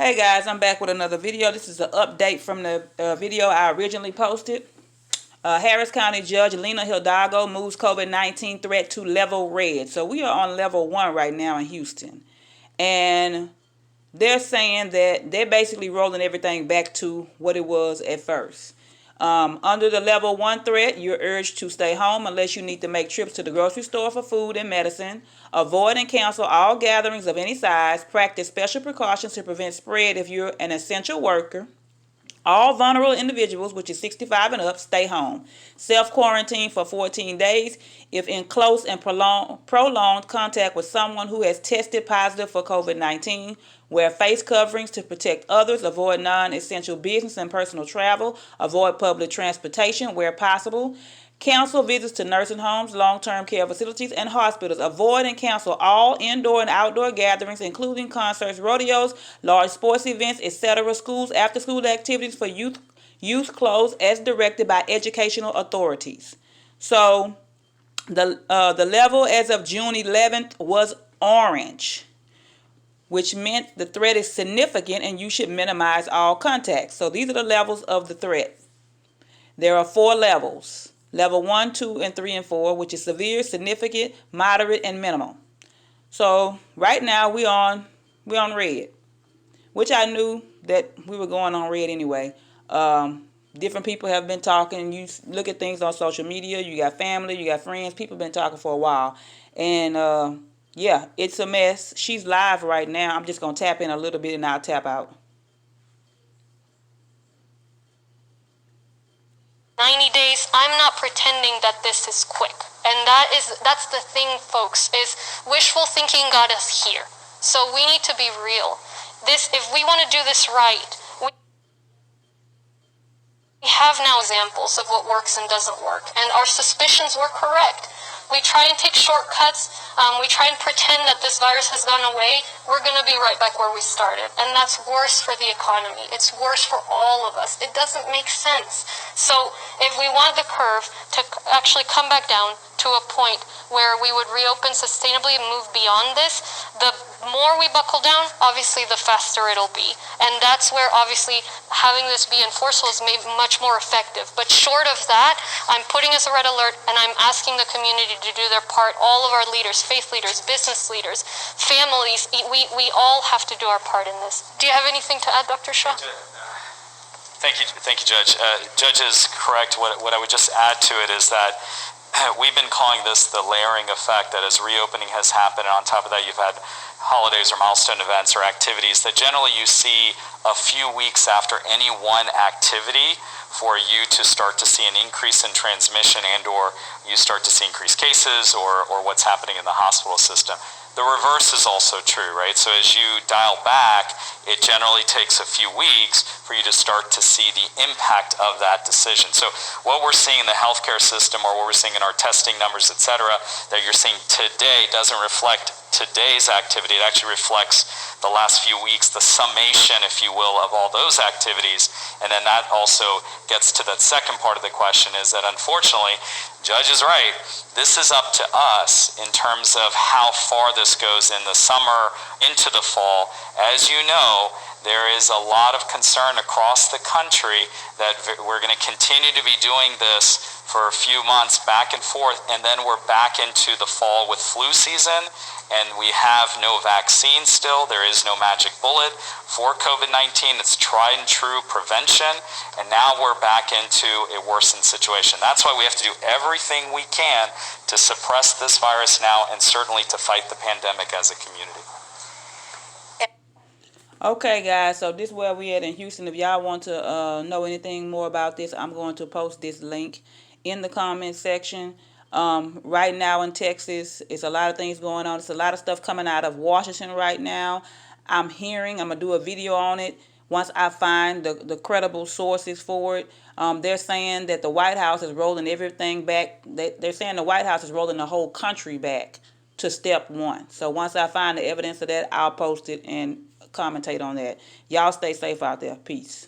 Hey guys, I'm back with another video. This is an update from the video I originally posted. Harris County Judge Lena Hidalgo moves COVID-19 threat to level red. So we are on level 1 right now in Houston. And they're saying that they're basically rolling everything back to what it was at first. Under the level 1 threat, you're urged to stay home unless you need to make trips to the grocery store for food and medicine. Avoid and cancel all gatherings of any size. Practice special precautions to prevent spread if you're an essential worker. All vulnerable individuals, which is 65 and up, stay home. Self-quarantine for 14 days if in close and prolonged contact with someone who has tested positive for COVID-19. Wear face coverings to protect others. Avoid non-essential business and personal travel. Avoid public transportation where possible. Cancel visits to nursing homes, long-term care facilities, and hospitals. Avoid and cancel all indoor and outdoor gatherings, including concerts, rodeos, large sports events, etc. Schools, after-school activities for youth closed as directed by educational authorities. So the level as of June 11th was orange, which meant the threat is significant and you should minimize all contacts. So these are the levels of the threat. There are 4 levels. Level 1, 2, and 3, and 4, which is severe, significant, moderate, and minimal. So right now we on red, which I knew that we were going on red anyway. Different people have been talking. You look at things on social media. You got family, you got friends. People have been talking for a while. And yeah, it's a mess. She's live right now. I'm just going to tap in a little bit and I'll tap out. 90 days. I'm not pretending that this is quick. And that's the thing, folks, is wishful thinking got us here. So we need to be real. If we want to do this right, we have now examples of what works and doesn't work. And our suspicions were correct. We try and take shortcuts. We try and pretend that this virus has gone away. We're going to be right back where we started. And that's worse for the economy. It's worse for all of us. It doesn't make sense. So if we want the curve to actually come back down to a point where we would reopen sustainably and move beyond this, the more we buckle down, obviously the faster it'll be. And that's where obviously having this be enforceable is maybe much more effective. But short of that, I'm putting us a red alert and I'm asking the community to do their part. All of our leaders, faith leaders, business leaders, families, we all have to do our part in this. Do you have anything to add, Dr. Shaw? Thank you, Judge. Judge is correct. What I would just add to it is that we've been calling this the layering effect, that as reopening has happened, and on top of that you've had holidays or milestone events or activities, that generally you see a few weeks after any one activity for you to start to see an increase in transmission and or you start to see increased cases or what's happening in the hospital system. The reverse is also true, right? So as you dial back, it generally takes a few weeks for you to start to see the impact of that decision. So what we're seeing in the healthcare system or what we're seeing in our testing numbers, et cetera, that you're seeing today doesn't reflect today's activity. It actually reflects the last few weeks, the summation, if you will, of all those activities. And then that also gets to that second part of the question, is that unfortunately, Judge is right, this is up to us in terms of how far this goes in the summer into the fall. As you know, there is a lot of concern across the country that we're going to continue to be doing this for a few months back and forth, and then we're back into the fall with flu season, and we have no vaccine still. There is no magic bullet for COVID-19. It's tried and true prevention, and now we're back into a worsened situation. That's why we have to do everything we can to suppress this virus now and certainly to fight the pandemic as a community. Okay, guys, so this is where we at in Houston. If y'all want to know anything more about this, I'm going to post this link in the comment section. Right now in Texas, it's a lot of things going on. It's a lot of stuff coming out of Washington right now. I'm going to do a video on it once I find the credible sources for it. They're saying that the White House is rolling everything back. They're saying the White House is rolling the whole country back to step 1. So once I find the evidence of that, I'll post it and commentate on that. Y'all stay safe out there. Peace.